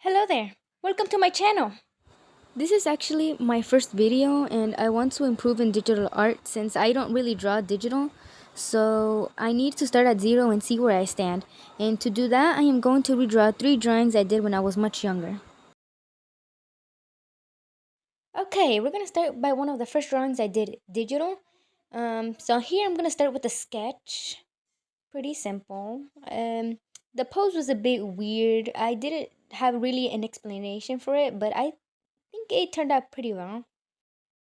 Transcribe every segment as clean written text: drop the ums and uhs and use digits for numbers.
Hello there. Welcome to my channel. This is actually my first video and I want to improve in digital art since I don't really draw digital. So I need to start at zero and see where I stand. And to do that, I am going to redraw 3 drawings I did when I was much younger. Okay, we're going to start by one of the first drawings I did digital. So here I'm going to start with a sketch. Pretty simple. The pose was a bit weird. I didn't have really an explanation for it, but I think it turned out pretty well.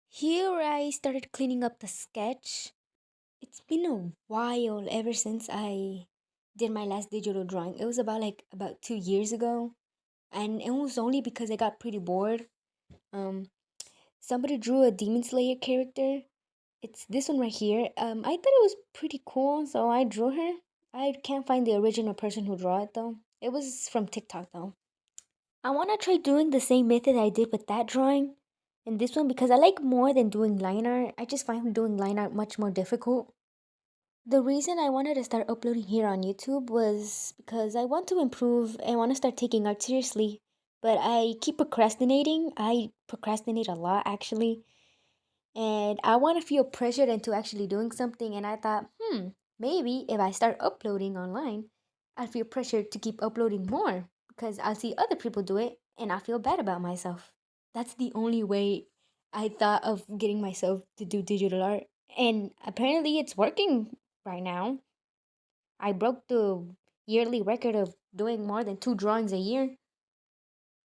Here I started cleaning up the sketch. It's been a while ever since I did my last digital drawing. It was about 2 years ago, and it was only because I got pretty bored. Um, Somebody drew a Demon Slayer character. It's this one right here. I thought it was pretty cool, so I drew her. I can't find the original person who drew it though. It was from TikTok though. I want to try doing the same method I did with that drawing in this one because I like more than doing line art. I just find doing line art much more difficult. The reason I wanted to start uploading here on YouTube was because I want to improve and want to start taking art seriously. But I keep procrastinating. I procrastinate a lot actually. And I want to feel pressured into actually doing something. And I thought, maybe if I start uploading online, I'll feel pressured to keep uploading more because I'll see other people do it and I feel bad about myself. That's the only way I thought of getting myself to do digital art. And apparently it's working right now. I broke the yearly record of doing more than 2 drawings a year.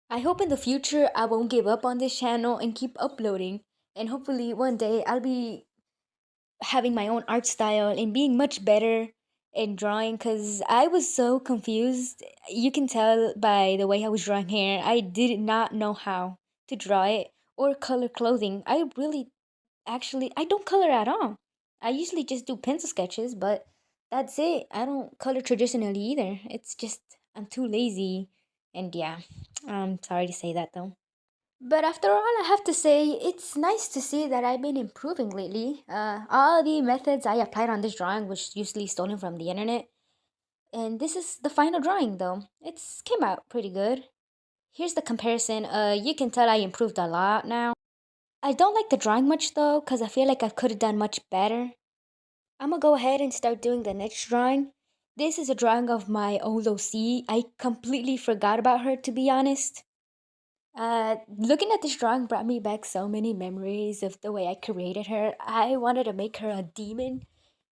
I hope in the future I won't give up on this channel and keep uploading. And hopefully one day I'll be having my own art style and being much better in drawing because I was so confused. You can tell by the way I was drawing hair. I did not know how to draw it or color clothing. I really actually I don't color at all. I usually just do pencil sketches, but that's it. I don't color traditionally either. It's just I'm too lazy and yeah. I'm sorry to say that though. But after all, I have to say, it's nice to see that I've been improving lately. All the methods I applied on this drawing was usually stolen from the internet. And this is the final drawing, though. It's came out pretty good. Here's the comparison. You can tell I improved a lot now. I don't like the drawing much, though, because I feel like I could have done much better. I'm gonna go ahead and start doing the next drawing. This is a drawing of my old OC. I completely forgot about her, to be honest. Looking at this drawing brought me back so many memories of the way I created her. I wanted to make her a demon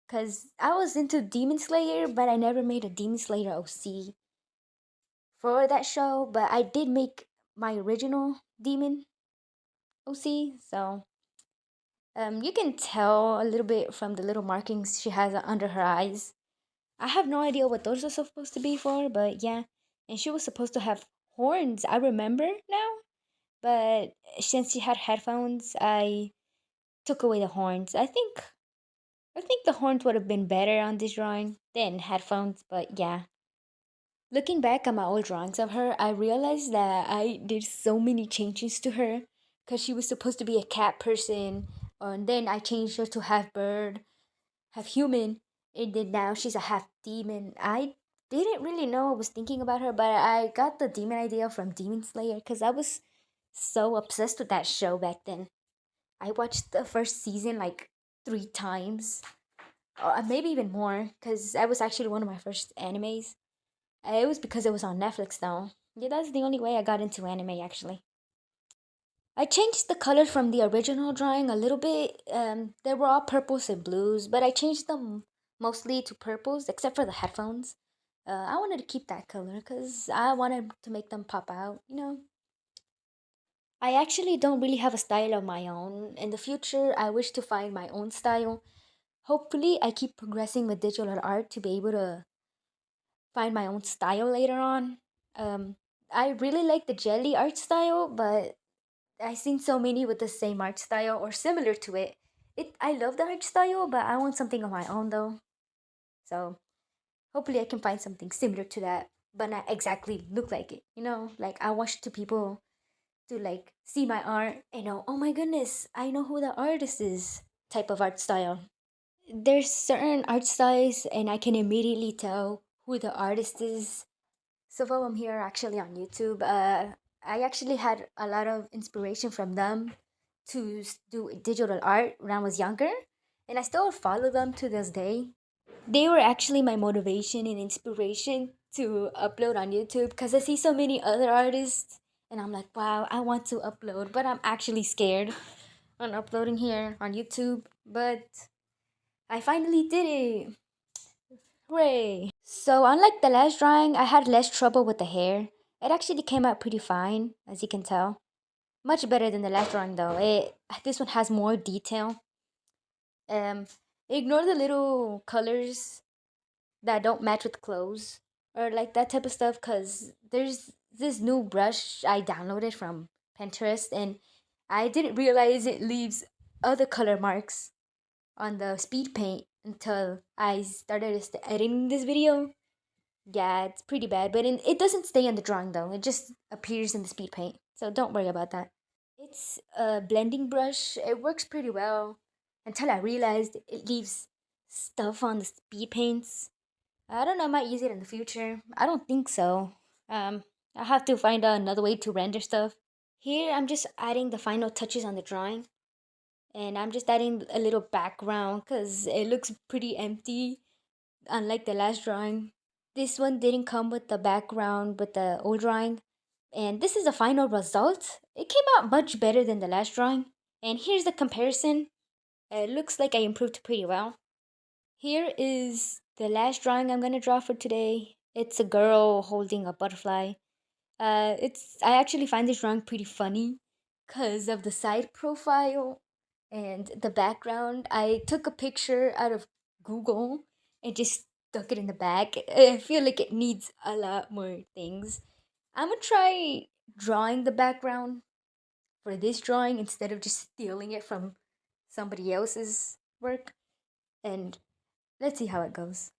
because I was into Demon Slayer, but I never made a Demon Slayer OC for that show. But I did make my original demon OC, so you can tell a little bit from the little markings she has under her eyes. I have no idea what those are supposed to be for, but yeah. And she was supposed to have horns, I remember now. But since she had headphones, I took away the horns. I think the horns would have been better on this drawing than headphones, but yeah. Looking back at my old drawings of her, I realized that I did so many changes to her because she was supposed to be a cat person, and then I changed her to half bird, half human, and then now she's a half demon. I didn't really know I was thinking about her, but I got the demon idea from Demon Slayer because I was so obsessed with that show back then. I watched the first season like 3 times, or maybe even more, because that was actually one of my first animes. It was because it was on Netflix though. Yeah, that's the only way I got into anime actually. I changed the colors from the original drawing a little bit. They were all purples and blues, but I changed them mostly to purples, except for the headphones. I wanted to keep that color because I wanted to make them pop out. I actually don't really have a style of my own. In the future, I wish to find my own style. Hopefully, I keep progressing with digital art to be able to find my own style later on. Um, I really like the jelly art style, but I've seen so many with the same art style or similar to it. I love the art style, but I want something of my own though. So hopefully, I can find something similar to that, but not exactly look like it. Like I want to people to like see my art and know, oh my goodness, I know who the artist is. Type of art style. There's certain art styles, and I can immediately tell who the artist is. Some of them here are actually on YouTube. I actually had a lot of inspiration from them to do digital art when I was younger, and I still follow them to this day. They were actually my motivation and inspiration to upload on YouTube because I see so many other artists, and I'm like, wow, I want to upload, but I'm actually scared on uploading here on YouTube. But I finally did it. Hooray! So, unlike the last drawing, I had less trouble with the hair. It actually came out pretty fine, as you can tell. Much better than the last drawing, though. This one has more detail. Um, Ignore the little colors that don't match with clothes or like that type of stuff, because there's this new brush I downloaded from Pinterest, and I didn't realize it leaves other color marks on the speed paint until I started editing this video. Yeah, it's pretty bad, but it doesn't stay in the drawing though. It just appears in the speed paint. So don't worry about that. It's a blending brush. It works pretty well until I realized it leaves stuff on the speed paints. I don't know, I might use it in the future. I don't think so. I have to find another way to render stuff. Here, I'm just adding the final touches on the drawing. And I'm just adding a little background because it looks pretty empty, unlike the last drawing. This one didn't come with the background with the old drawing. And this is the final result. It came out much better than the last drawing. And here's the comparison. It looks like I improved pretty well. Here is the last drawing I'm gonna draw for today. It's a girl holding a butterfly. It's I actually find this drawing pretty funny because of the side profile and the background. I took a picture out of Google and just stuck it in the back. I feel like it needs a lot more things. I'm gonna try drawing the background for this drawing instead of just stealing it from somebody else's work. And let's see how it goes.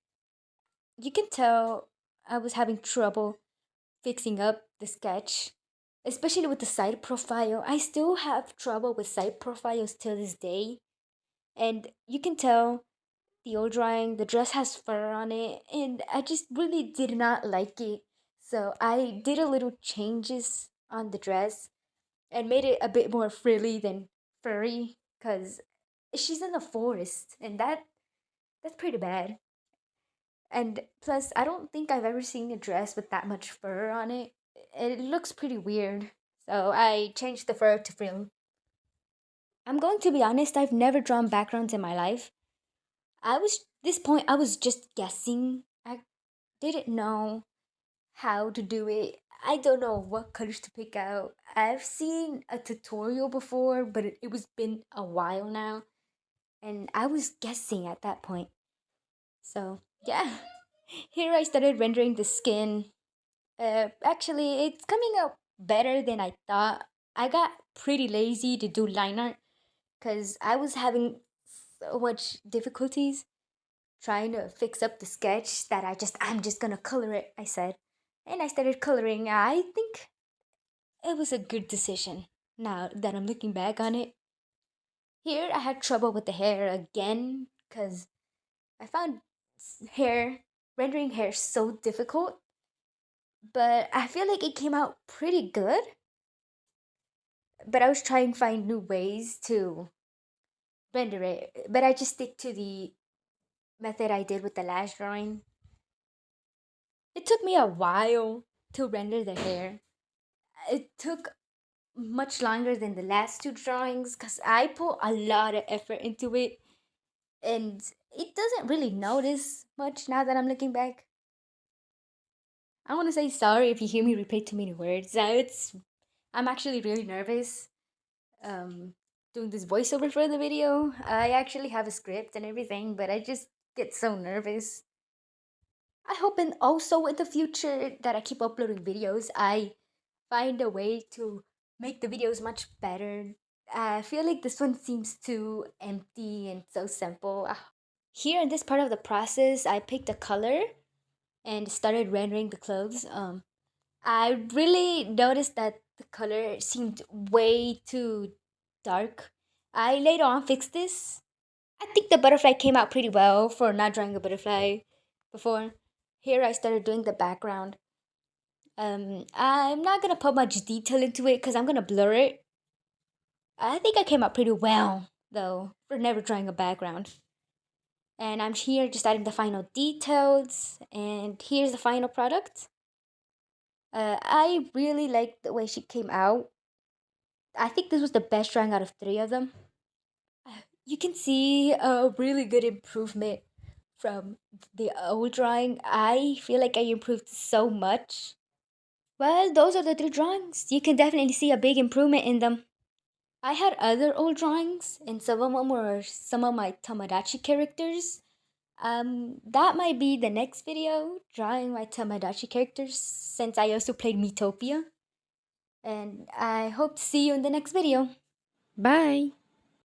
You can tell I was having trouble fixing up the sketch, especially with the side profile. I still have trouble with side profiles till this day. And you can tell the old drawing, the dress has fur on it, and I just really did not like it. So I did a little changes on the dress and made it a bit more frilly than furry because she's in the forest, and that's pretty bad. And plus, I don't think I've ever seen a dress with that much fur on it. It looks pretty weird. So I changed the fur to frill. I'm going to be honest, I've never drawn backgrounds in my life. This point, I was just guessing. I didn't know how to do it. I don't know what colors to pick out. I've seen a tutorial before, but it was been a while now. And I was guessing at that point. So, yeah. Here I started rendering the skin. Actually, it's coming out better than I thought. I got pretty lazy to do line art because I was having so much difficulties trying to fix up the sketch that I'm just gonna color it, I said. And I started coloring. I think it was a good decision now that I'm looking back on it. Here I had trouble with the hair again because I found hair rendering hair so difficult, but I feel like it came out pretty good. But I was trying to find new ways to render it. But I just stick to the method I did with the last drawing. It took me a while to render the hair. It took much longer than the last two drawings because I put a lot of effort into it, and it doesn't really notice much now that I'm looking back. I want to say sorry if you hear me repeat too many words. I'm actually really nervous um doing this voiceover for the video. I actually have a script and everything, but I just get so nervous. I hope and also in the future that I keep uploading videos, I find a way to make the videos much better. I feel like this one seems too empty and so simple. Here in this part of the process, I picked a color and started rendering the clothes. I really noticed that the color seemed way too dark. I later on fixed this. I think the butterfly came out pretty well for not drawing a butterfly before. Here I started doing the background. I'm not gonna put much detail into it because I'm gonna blur it. I think I came out pretty well, though, for never drawing a background. And I'm here just adding the final details, and here's the final product. I really like the way she came out. I think this was the best drawing out of three of them. You can see a really good improvement from the old drawing. I feel like I improved so much. Well, those are the three drawings. You can definitely see a big improvement in them. I had other old drawings, and some of them were some of my Tamagotchi characters. That might be the next video, drawing my Tamagotchi characters, since I also played Metopia. And I hope to see you in the next video. Bye!